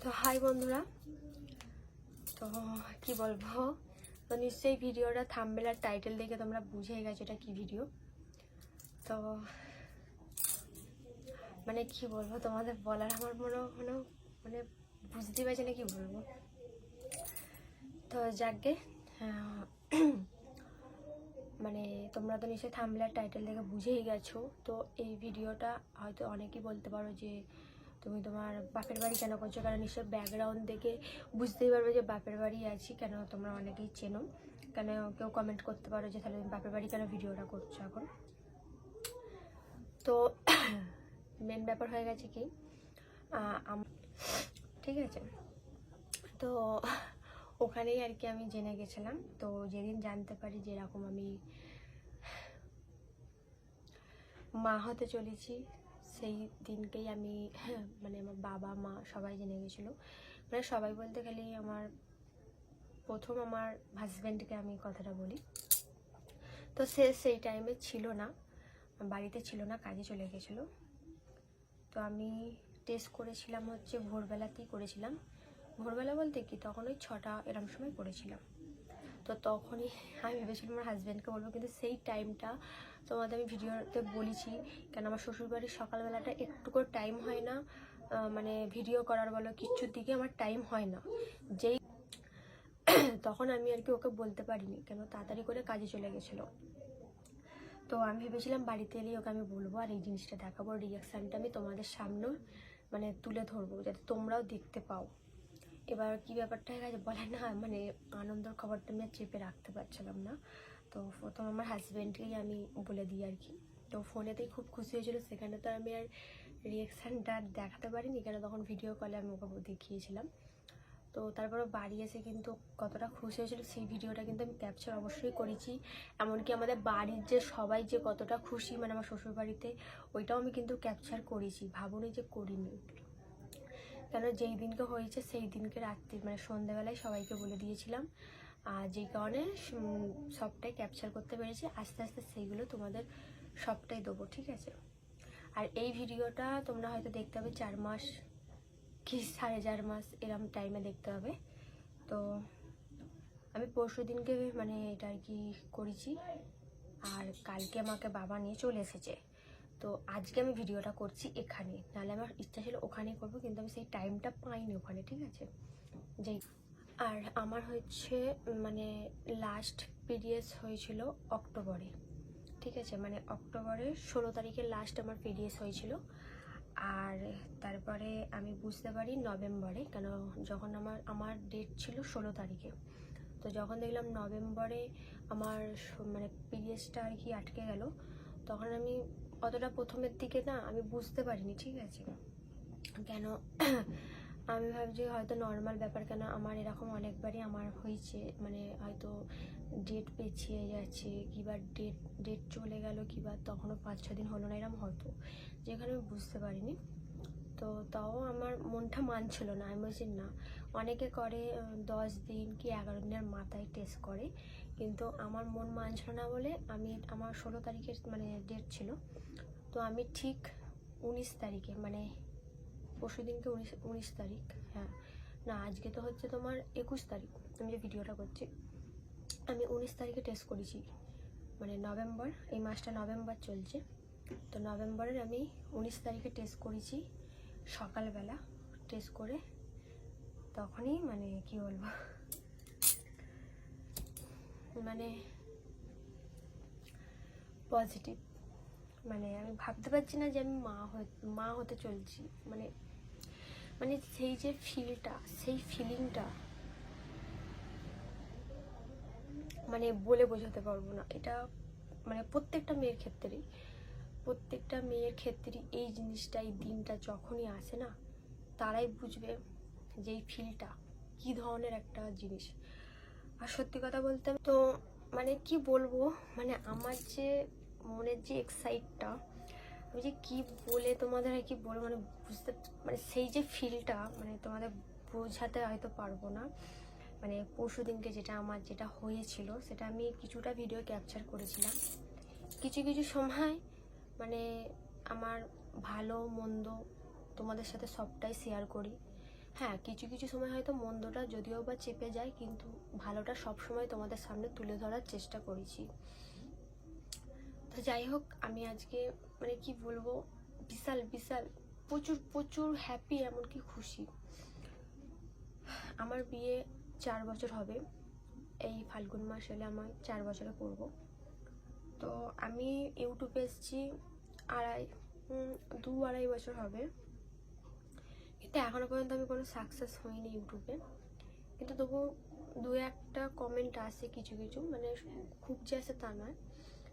তো হাই বন্ধুরা, তো কি বলবো, তো নিশ্চয়ই ভিডিওটা থাম্বনেল আর টাইটেল দেখে তোমরা বুঝে গেছো এটা কি ভিডিও। তো মানে কি বলবো তোমাদের বলার আমার মনে মানে বুঝতে পারছি না কি বলবো। তো যাকে মানে তোমরা তো নিশ্চয়ই থাম্বনেল আর টাইটেল দেখে বুঝেই গেছো। তো এই ভিডিওটা হয়তো অনেকেই বলতে পারো যে তুমি তোমার বাপের বাড়ি কেন করছো, কারণ নিশ্চয়ই ব্যাকগ্রাউন্ড দেখে বুঝতেই পারবে যে বাপের বাড়ি আছি। কেন তোমরা অনেকেই চেনো, কেন কেউ কমেন্ট করতে পারো যে তাহলে তুমি বাপের বাড়ি কেন ভিডিওটা করছো এখন। তো মেন ব্যাপার হয়ে গেছে কি, ঠিক আছে, তো ওখানেই আর কি আমি জেনে গেছিলাম। তো যেদিন জানতে পারি যে এরকম আমি মা হতে চলেছি, সেই দিনকেই আমি মানে আমার বাবা মা সবাই জেনে গেছিলো। মানে সবাই বলতে গেলে আমার প্রথম আমার হাজব্যান্ডকে আমি কথাটা বলি। তো সে সেই টাইমে ছিল না, বাড়িতে ছিল না, কাজে চলে গেছিলো। তো আমি টেস্ট করেছিলাম হচ্ছে ভোরবেলাতেই করেছিলাম। ভোরবেলা বলতে কি তখন ওই 6টা এরম সময় করেছিলাম। তো তখনই আমি ভেবেছিলাম আমার হাজব্যান্ডকে বলবো, কিন্তু সেই টাইমটা তোমাদের আমি ভিডিওতে বলেছি, কেন আমার শ্বশুরবাড়ির সকালবেলাটা একটুকু টাইম হয় না, মানে ভিডিও করার বলো কিচ্ছুর দিকে আমার টাইম হয় না। যেই তখন আমি আর কি ওকে বলতে পারিনি, কেন তাড়াতাড়ি করে কাজে চলে গেছিলো। তো আমি ভেবেছিলাম বাড়িতে এলেই ওকে আমি বলবো আর এই জিনিসটা দেখাবো, রিয়াকশানটা আমি তোমাদের সামনে মানে তুলে ধরবো যাতে তোমরাও দেখতে পাও। এবার কি ব্যাপারটা হয়ে গেছে বলে না, মানে আনন্দের খবরটা আমি চেপে রাখতে পারছিলাম না। তো প্রথম আমার হাজব্যান্ডকেই আমি বলে দিই আর কি। তো ফোনেতেই খুব খুশি হয়েছিল, সেখানে তো আমি আর রিয়াকশানটা দেখাতে পারিনি, কেন তখন ভিডিও কলে আমি ওকে দেখিয়েছিলাম। তো তারপরে বাড়ি এসে কিন্তু কতটা খুশি হয়েছিল সেই ভিডিওটা কিন্তু আমি ক্যাপচার অবশ্যই করেছি। এমনকি আমাদের বাড়ির যে সবাই যে কতটা খুশি, মানে আমার শ্বশুরবাড়িতে, ওইটাও আমি কিন্তু ক্যাপচার করেছি, ভাবুনি যে করিনি। কেন যেই দিনকে হয়েছে সেই দিনকে রাত্রি মানে সন্ধ্যাবেলায় সবাইকে বলে দিয়েছিলাম, আর যেই কারণে সবটাই ক্যাপচার করতে পেরেছি। আস্তে আস্তে সেইগুলো তোমাদের সবটাই দেবো, ঠিক আছে। আর এই ভিডিওটা তোমরা হয়তো দেখতে হবে 4 মাস কি 4.5 মাস এরম টাইমে দেখতে হবে। তো আমি পরশু দিনকে মানে এটা আর কি করেছি, আর কালকে আমাকে বাবা নিয়ে চলে এসেছে। তো আজকে আমি ভিডিওটা করছি এখানে, নাহলে আমার ইচ্ছা ছিল ওখানেই করবো, কিন্তু আমি সেই টাইমটা পাইনি ওখানে, ঠিক আছে। যেই আর আমার হচ্ছে মানে লাস্ট পিরিয়ডস হয়েছিল অক্টোবরে, ঠিক আছে, মানে অক্টোবরের 16 তারিখে লাস্ট আমার পিরিয়ডস হয়েছিল। আর তারপরে আমি বুঝতে পারি নভেম্বরে, কেন যখন আমার ডেট ছিল 16 তারিখে। তো যখন দেখলাম নভেম্বরে আমার মানে পিরিয়ডসটা আর কি আটকে গেল, তখন আমি অতটা প্রথমের দিকে না আমি বুঝতে পারিনি, ঠিক আছে। কেন আমি ভাবছি হয়তো নর্মাল ব্যাপার, কেন আমার এরকম অনেকবারই আমার হয়েছে, মানে হয়তো ডেট পেছিয়ে যাচ্ছে, কিংবা ডেট চলে গেল, কিংবা তখনও 5-6 দিন হলো না, এরকম হতো, যেখানে আমি বুঝতে পারিনি। তো তাও আমার মনটা মানছিল না, আমি বলছি না, অনেকে করে 10 দিন কি 11 দিনের মাথায় টেস্ট করে, কিন্তু আমার মন মানছিল না বলে আমি আমার 16 তারিখের মানে ডেট ছিল। তো আমি ঠিক 19 তারিখে মানে পরশু দিনকে 19 তারিখ, হ্যাঁ না আজকে তো হচ্ছে তোমার 21 তারিখ, আমি যে ভিডিওটা করছি, আমি 19 তারিখে টেস্ট করেছি, মানে নভেম্বর, এই মাসটা নভেম্বর চলছে। তো নভেম্বরের আমি 19 তারিখে টেস্ট করেছি সকালবেলা। টেস্ট করে তখনই মানে কি বলবো, মানে পজিটিভ, মানে আমি ভাবতে পারছি না যে আমি মা হতে চলছি। মানে মানে সেই যে ফিলটা, সেই ফিলিংটা মানে বলে বোঝাতে পারবো না। এটা মানে প্রত্যেকটা মেয়ের ক্ষেত্রেই এই জিনিসটা, এই দিনটা যখনই আসে না, তারাই বুঝবে যে এই ফিলটা কী ধরনের একটা জিনিস। আর সত্যি কথা বলতে তো মানে কি বলবো, মানে আমার যে মনের যে এক্সাইটটা, আমি যে কি বলে তোমাদের আর কি বলবো, মানে বুঝতে, মানে সেই যে ফিলটা মানে তোমাদের বোঝাতে হয়তো পারবো না। মানে পরশু দিনকে যেটা হয়েছিল সেটা আমি কিছুটা ভিডিও ক্যাপচার করেছিলাম। কিছু কিছু সময় মানে আমার ভালো মন্দ তোমাদের সাথে সবটাই শেয়ার করি, হ্যাঁ, কিছু কিছু সময় হয়তো মন্দটা যদিও বা চেপে যায়, কিন্তু ভালোটা সবসময় তোমাদের সামনে তুলে ধরার চেষ্টা করেছি। তো যাই হোক, আমি আজকে মানে কি বলবো, বিশাল বিশাল প্রচুর প্রচুর হ্যাপি, এমনকি খুশি। আমার বিয়ে 4 বছর হবে, এই ফাল্গুন মাস এলে আমি 4 বছরে করব। তো আমি ইউটিউবে এসেছি 2-2.5 বছর হবে, কিন্তু এখনো পর্যন্ত আমি কোনো সাকসেস হইনি ইউটিউবে। কিন্তু তবু 2-1টা কমেন্ট আসে, কিছু কিছু, মানে খুব যে আসে তা নয়,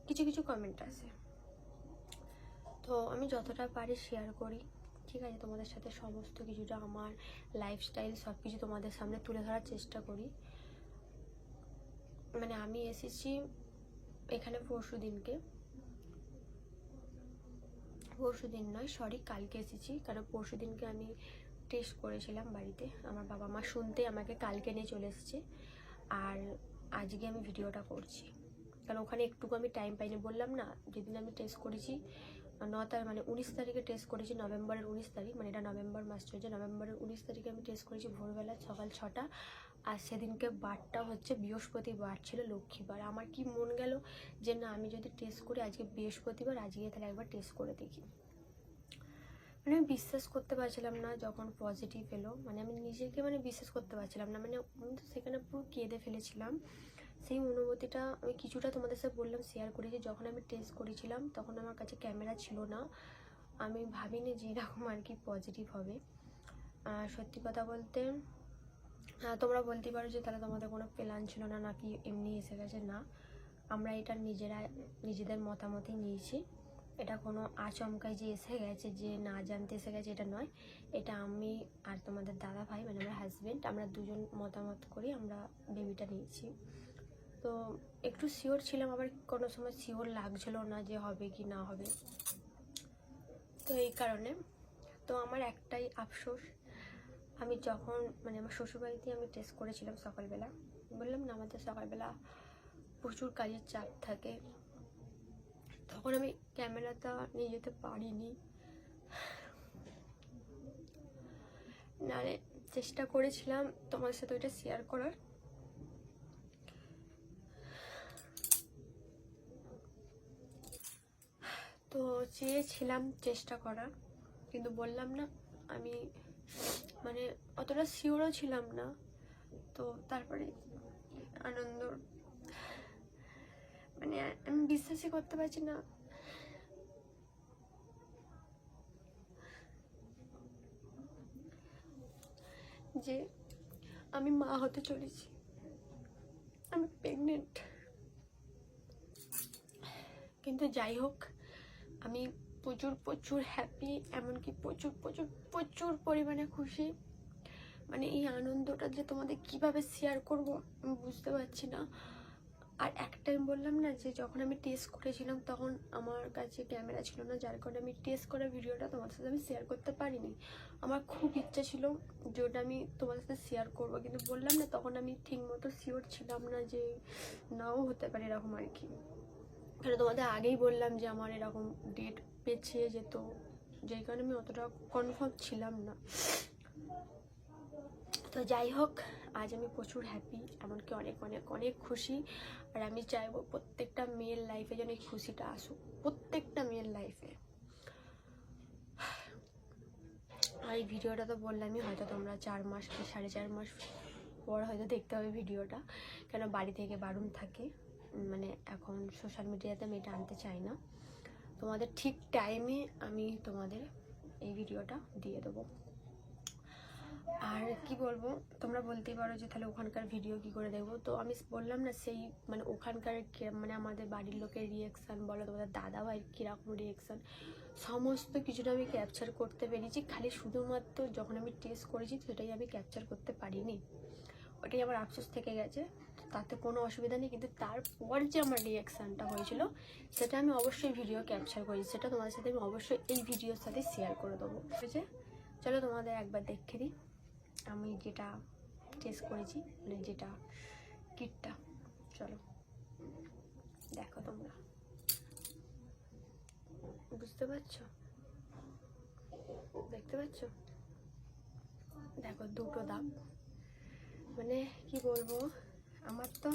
কিছু কিছু কমেন্ট আসে। তো আমি যতটা পারি শেয়ার করি, ঠিক আছে, তোমাদের সাথে সমস্ত কিছুটা আমার লাইফস্টাইল সব কিছু তোমাদের সামনে তুলে ধরার চেষ্টা করি। মানে আমি এসেছি এখানে পরশুদিন নয়, সরি, কালকে এসেছি। কারণ পরশুদিনকে আমি টেস্ট করেছিলাম বাড়িতে, আমার বাবা মা শুনতে আমাকে কালকে নিয়ে চলে এসেছে। আর আজকে আমি ভিডিওটা করছি, কারণ ওখানে একটুকু আমি টাইম পাইনি। বললাম না, যেদিন আমি টেস্ট করেছি 19 তারিখে টেস্ট করেছি, নভেম্বরের 19 তারিখ, মানে এটা নভেম্বর মাস চলছে, নভেম্বরের 19 তারিখে আমি টেস্ট করেছি ভোরবেলা সকাল 6টা। আর সেদিনকে বারটা হচ্ছে বৃহস্পতিবার ছিল, লক্ষ্মীবার। আমার কি মন গেল যে না, আমি যদি টেস্ট করি আজকে বৃহস্পতিবার, আজকে তাহলে একবার টেস্ট করে দেখি। মানে আমি বিশ্বাস করতে পারছিলাম না যখন পজিটিভ এলো, মানে আমি নিজেকে মানে বিশ্বাস করতে পারছিলাম না। মানে আমি তো সেখানে পুরো কেঁদে ফেলেছিলাম। সেই অনুভূতিটা আমি কিছুটা তোমাদের সাথে বললাম, শেয়ার করেছি। যখন আমি টেস্ট করেছিলাম তখন আমার কাছে ক্যামেরা ছিল না, আমি ভাবিনি যে এরকম আর কি পজিটিভ হবে। সত্যি কথা বলতে, তোমরা বলতে পারো যে তাহলে তোমাদের কোনো প্ল্যান ছিল না, নাকি এমনি এসে গেছে। না, আমরা এটা নিজেদের মতামতই নিয়েছি। এটা কোনো আচমকাই যে এসে গেছে, যে না জানতে এসে গেছে, এটা নয়। এটা আমি আর তোমাদের দাদা ভাই, মানে আমার হাজব্যান্ড, আমরা দুজন মতামত করি আমরা বেবিটা নিয়েছি। তো একটু শিওর ছিলাম, আবার কোনো সময় শিওর লাগছিল না যে হবে কি না হবে। তো এই কারণে তো আমার একটাই আফসোস, আমি যখন মানে আমার শ্বশুরবাড়িতে আমি টেস্ট করেছিলাম সকালবেলা, বললাম না আমাদের সকালবেলা প্রচুর কাজের চাপ থাকে, তখন আমি ক্যামেরাটা নিয়ে যেতে পারিনি। নারে চেষ্টা করেছিলাম তোমার সাথে ওইটা শেয়ার করার। তো চেয়েছিলাম চেষ্টা করার, কিন্তু বললাম না আমি মানে অতটা শিওরও ছিলাম না। তো তারপরে আনন্দ, মানে আমি বিশ্বাসই করতে পারছি না যে আমি মা হতে চলেছি, আমি প্রেগনেন্ট। কিন্তু যাই হোক, আমি প্রচুর প্রচুর হ্যাপি, এমনকি প্রচুর প্রচুর প্রচুর পরিমাণে খুশি। মানে এই আনন্দটা যে তোমাদের কিভাবে শেয়ার করব আমি বুঝতে পারছি না। আর এক টাইম বললাম না যে যখন আমি টেস্ট করেছিলাম তখন আমার কাছে ক্যামেরা ছিল না, যার কারণে আমি টেস্ট করা ভিডিওটা তোমার সাথে আমি শেয়ার করতে পারিনি। আমার খুব ইচ্ছা ছিল যে ওটা আমি তোমার সাথে শেয়ার করবো, কিন্তু বললাম না তখন আমি ঠিক মতো শিওর ছিলাম না, যে নাও হতে পারে এরকম আর কি। কারণ তোমাদের আগেই বললাম যে আমার এরকম ডেট পেছিয়ে যেত, যেই কারণে আমি অতটা কনফার্ম ছিলাম না। তো যাই হোক, আজ আমি প্রচুর হ্যাপি, এমনকি অনেক অনেক অনেক খুশি। আর আমি চাইবো প্রত্যেকটা মেয়ের লাইফে যেন এই খুশিটা আসুক, প্রত্যেকটা মেয়ের লাইফে। আর এই ভিডিওটা তো বললামই, হয়তো তোমরা 4 মাস কি 4.5 মাস পর হয়তো দেখতে হবে ভিডিওটা, কেন বাড়ি থেকে বারণ থাকে, মানে এখন সোশ্যাল মিডিয়াতে আমি এটা আনতে চাই না। তোমাদের ঠিক টাইমে আমি তোমাদের এই ভিডিওটা দিয়ে দেবো। আর কি বলবো, তোমরা বলতেই পারো যে তাহলে ওখানকার ভিডিও কি করে দেখবো। তো আমি বললাম না, সেই মানে ওখানকার মানে আমাদের বাড়ির লোকের রিয়াকশান বলো, তোমাদের দাদা ভাইয়ের কীরকম রিয়াকশান, সমস্ত কিছুটা আমি ক্যাপচার করতে পেরেছি। খালি শুধুমাত্র যখন আমি টেস্ট করেছি সেটাই আমি ক্যাপচার করতে পারিনি, ওটাই আমার আফসোস থেকে গেছে। তাতে কোনো অসুবিধা নেই, কিন্তু তারপর যে আমার রিয়াকশানটা হয়েছিল সেটা আমি অবশ্যই ভিডিও ক্যাপচার করেছি, সেটা তোমাদের সাথে আমি অবশ্যই এই ভিডিওর সাথে শেয়ার করে দেবো। ঠিক আছে, চলো তোমাদের একবার দেখে দিই আমি যেটা টেস্ট করেছি, মানে যেটা কিটটা। চলো দেখো, তোমরা বুঝতে পারছো, দেখতে পাচ্ছ? দেখো দুটো দাগ, মানে কি বলবো, আমার তো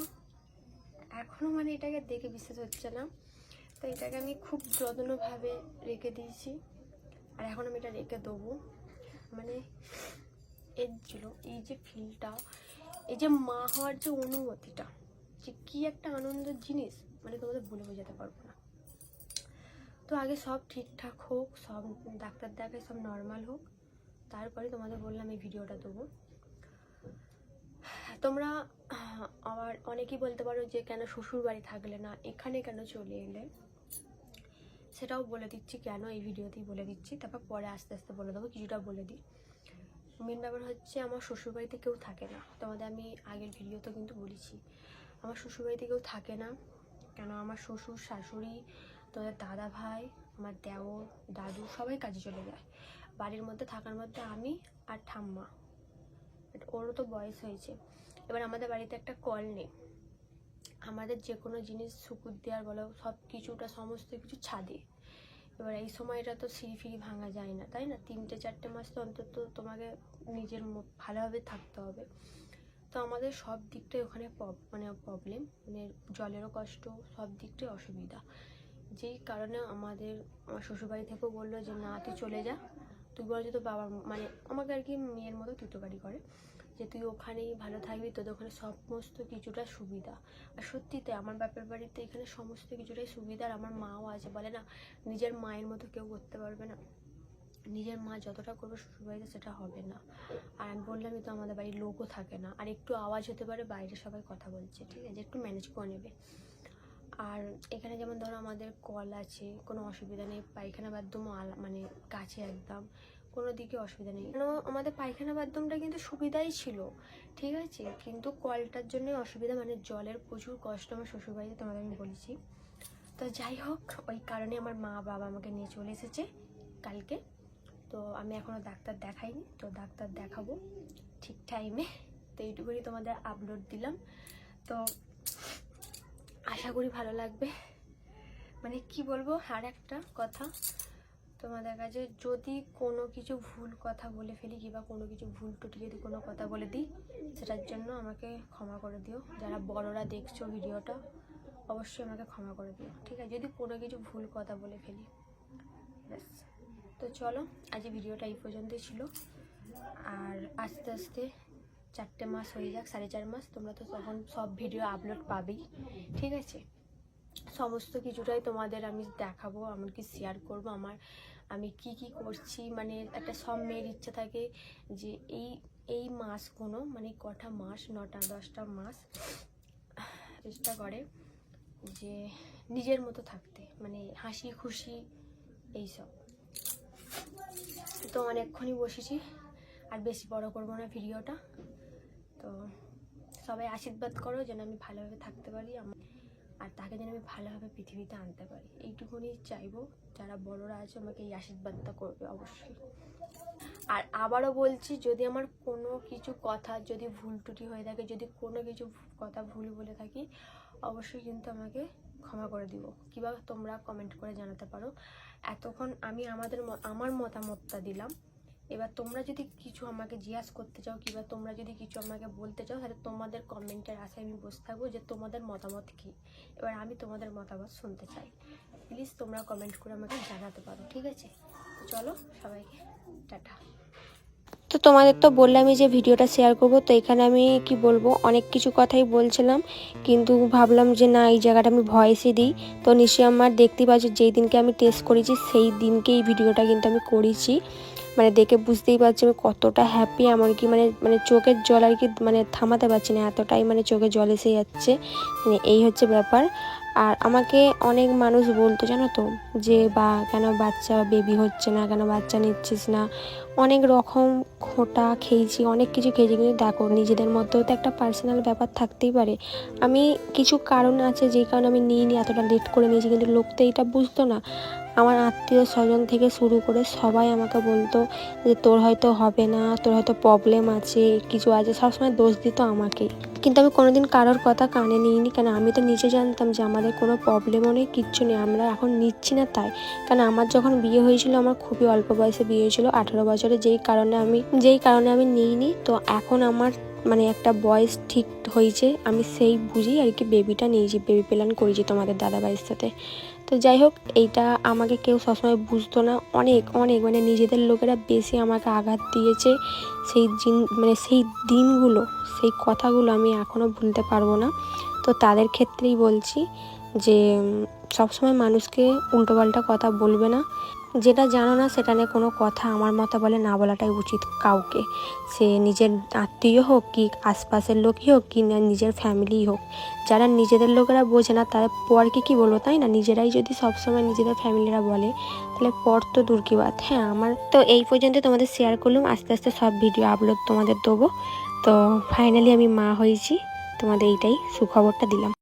এখনও মানে এটাকে দেখে বিশ্বাস হচ্ছে না। তো এটাকে আমি খুব যত্নভাবে রেখে দিয়েছি, আর এখন আমি এটা রেখে দেবো। মানে এর ছিল এই যে ফিলটা, এই যে মা হওয়ার যে অনুভূতিটা, যে কী একটা আনন্দের জিনিস, মানে তোমাদের বলে বোঝাতে পারবো না। তো আগে সব ঠিকঠাক হোক, সব ডাক্তার দেখায় সব নর্মাল হোক, তারপরে তোমাদের বললাম এই ভিডিওটা দেবো। তোমরা আবার অনেকেই বলতে পারো যে কেন শ্বশুর বাড়ি থাকলে না এখানে কেন চলে এলে, সেটাও বলে দিচ্ছি, কেন এই ভিডিওতেই বলে দিচ্ছি, তারপর পরে আস্তে আস্তে বলে দেবো, কিছুটা বলে দিই। মেন ব্যাপার হচ্ছে আমার শ্বশুরবাড়িতে কেউ থাকে না, তোমাদের আমি আগের ভিডিওতে কিন্তু বলেছি আমার শ্বশুরবাড়িতে কেউ থাকে না। কেন, আমার শ্বশুর শাশুড়ি, তোমাদের দাদা ভাই, আমার দেওর, দাদু সবাই কাজে চলে যায়। বাড়ির মধ্যে থাকার মধ্যে আমি আর ঠাম্মা, ওরও তো বয়স হয়েছে। এবার আমাদের বাড়িতে একটা কল নেই, আমাদের যে কোনো জিনিস শুকুর দেওয়ার বলো সব কিছুটা সমস্ত কিছু ছাদে। এবার এই সময়টা তো সিঁড়ি ফিরি ভাঙা যায় না, তাই না? 3-4 মাস তো অন্তত তোমাকে নিজের ভালোভাবে থাকতে হবে। তো আমাদের সব দিকটাই ওখানে মানে প্রবলেম, মানে জলেরও কষ্ট, সব দিকটাই অসুবিধা। যেই কারণে আমার শ্বশুরবাড়ি থেকেও বললো যে না তুই চলে যা, তুই বলছো তো বাবা, মানে আমাকে আর কি মেয়ের মতো তুতোকারি করে, যে তুই ওখানেই ভালো থাকবি, তোদের ওখানে সমস্ত কিছুটা সুবিধা। আর সত্যিতে আমার বাপের বাড়িতে এখানে সমস্ত কিছুটাই সুবিধা। আর আমার মাও আছে, বলে না নিজের মায়ের মতো কেউ করতে পারবে না, নিজের মা যতটা করবে শ্বশুরবাড়িতে সেটা হবে না। আর আমি বললামই তো আমাদের বাড়ির লোকও থাকে না, আর একটু আওয়াজ হতে পারে, বাইরে সবাই কথা বলছে, ঠিক আছে, একটু ম্যানেজ করে নেবে। আর এখানে যেমন ধরো আমাদের কল আছে, কোনো অসুবিধা নেই, পায়খানা বাথরুমও মানে কাছে একদম, কোনো দিকে অসুবিধা নেই। কেন আমাদের পায়খানা বাথরুমটা কিন্তু সুবিধাই ছিল, ঠিক আছে, কিন্তু কলটার জন্যই অসুবিধা, মানে জলের প্রচুর কষ্ট আমার শ্বশুরবাড়িতে, তোমাদের আমি বলেছি। তো যাই হোক, ওই কারণে আমার মা বাবা আমাকে নিয়ে চলে এসেছে কালকে। তো আমি এখনও ডাক্তার দেখাইনি, তো ডাক্তার দেখাবো ঠিক টাইমে। তো এইটুকুনি তোমাদের আপলোড দিলাম, তো আশা করি ভালো লাগবে। মানে কি বলবো, আর একটা কথা তোমাদের কাছে, যদি কোনো কিছু ভুল কথা বলে ফেলি কিংবা কোনো কিছু ভুল টুটি যদি কোনো কথা বলে দিই, সেটার জন্য আমাকে ক্ষমা করে দিও। যারা বড়রা দেখছো ভিডিওটা অবশ্যই আমাকে ক্ষমা করে দিও, ঠিক আছে, যদি কোনো কিছু ভুল কথা বলে ফেলি। ব্যাস, তো চলো আজ ভিডিওটা এই পর্যন্তই ছিল। আর আস্তে আস্তে 4টে মাস হয়ে যাক, 4.5 মাস, তোমরা তো তখন সব ভিডিও আপলোড পাবেই, ঠিক আছে। সমস্ত কিছুটাই তোমাদের আমি দেখাবো, এমনকি শেয়ার করবো আমি কি করছি। মানে একটা সব মেয়ের ইচ্ছা থাকে যে এই মাসগুলো, মানে কটা মাস, 9-10টা মাস চেষ্টা করে যে নিজের মতো থাকতে, মানে হাসি খুশি এইসব। তো অনেকক্ষণই বসেছি, আর বেশি বড় করবো না ভিডিওটা। তো সবাই আশীর্বাদ করো যেন আমি ভালোভাবে থাকতে পারি, আর তাকে যেন আমি ভালোভাবে পৃথিবীতে আনতে পারি, এইটুকুনি চাইবো। যারা বড়রা আছে আমাকে এই আশীর্বাদটা করবে অবশ্যই। আর আবারও বলছি, যদি আমার কোনো কিছু কথা যদি ভুল ত্রুটি হয়ে থাকে, যদি কোনো কিছু কথা ভুল বলে থাকি, অবশ্যই কিন্তু আমাকে ক্ষমা করে দিব, কিংবা তোমরা কমেন্ট করে জানাতে পারো। এতক্ষণ আমি আমার মতামতটা দিলাম, এবার তোমরা যদি কিছু আমাকে জিজ্ঞাসা করতে চাও কিংবা তোমরা যদি কিছু আমাকে বলতে চাও, তাহলে তোমাদের কমেন্টের আশায় আমি বসে থাকবো যে তোমাদের মতামত কী। এবার আমি তোমাদের মতামত শুনতে চাই, প্লিজ তোমরা কমেন্ট করে আমাকে জানাতে পারো, ঠিক আছে। চলো সবাইকে টাটা। তো তোমাদের তো বললামই যে ভিডিওটা শেয়ার করব, তো এখানে আমি কি বলবো, অনেক কিছু কথাই বলছিলাম, কিন্তু ভাবলাম যে না, এই জায়গাটা আমি ভয়েসে দিই। তো নিশ্চয়ই আমার দেখতে পাচ্ছি যেই দিনকে আমি টেস্ট করেছি সেই দিনকে এই ভিডিওটা কিন্তু আমি করেছি। মানে দেখে বুঝতেই পারছি আমি কতটা হ্যাপি, এমনকি মানে চোখের জল আর কি মানে থামাতে পারছি না, এতটাই মানে চোখে জল এসে যাচ্ছে, মানে এই হচ্ছে ব্যাপার। আর আমাকে অনেক মানুষ বলতো জানো তো, যে বা কেন বাচ্চা বেবি হচ্ছে না, কেন বাচ্চা নিচ্ছিস না, অনেক রকম খোঁটা খেয়েছি, অনেক কিছু খেয়েছি, কিন্তু দেখো নিজেদের মধ্যেও তো একটা পার্সোনাল ব্যাপার থাকতেই পারে। আমি কিছু কারণ আছে যেই কারণে আমি নিইনি, এতটা লেট করে নিয়েছি, কিন্তু লোক তো এইটা বুঝতো না। আমার আত্মীয় স্বজন থেকে শুরু করে সবাই আমাকে বলতো যে তোর হয়তো হবে না, তোর হয়তো প্রবলেম আছে, কিছু আছে, সবসময় দোষ দিত আমাকেই। কিন্তু আমি কোনোদিন কারোর কথা কানে নিইনি, কেন আমি তো নিজে জানতাম যে আমাদের কোনো প্রবলেমও নেই, কিচ্ছু নেই, আমরা এখন নিচ্ছি না তাই। কারণ আমার যখন বিয়ে হয়েছিল আমার খুবই অল্প বয়সে বিয়ে হয়েছিল, 18 বছরে, যেই কারণে আমি নিইনি। তো এখন আমার মানে একটা বয়স ঠিক হয়েছে, আমি সেই বুঝি আর কি বেবিটা নিয়েছি, বেবি প্ল্যান করেছি তোমাদের দাদাভাইয়ের সাথে। তো যাই হোক, এইটা আমাকে কেউ সবসময় বুঝতো না, অনেক অনেক মানে নিজেদের লোকেরা বেশি আমাকে আঘাত দিয়েছে। সেই দিনগুলো, সেই কথাগুলো আমি এখনও ভুলতে পারবো না। তো তাদের ক্ষেত্রেই বলছি যে সবসময় মানুষকে উল্টোপাল্টা কথা বলবে না, যেটা জানো না সেটা নিয়ে কোনো কথা আমার মতো বলে না বলাটাই উচিত কাউকে, সে নিজের আত্মীয় হোক কি আশপাশের লোকই হোক কি না নিজের ফ্যামিলিই হোক। যারা নিজেদের লোকেরা বোঝে না তারা পরকে কী বলবো, তাই না? নিজেরাই যদি সবসময় নিজেদের ফ্যামিলিরা বলে তাহলে পর তো দূর কি বাত। হ্যাঁ, আমার তো এই পর্যন্ত তোমাদের শেয়ার করলাম, আস্তে আস্তে সব ভিডিও আপলোড তোমাদের দেবো। তো ফাইনালি আমি মা হয়েছি, তোমাদের এইটাই সুখবরটা দিলাম।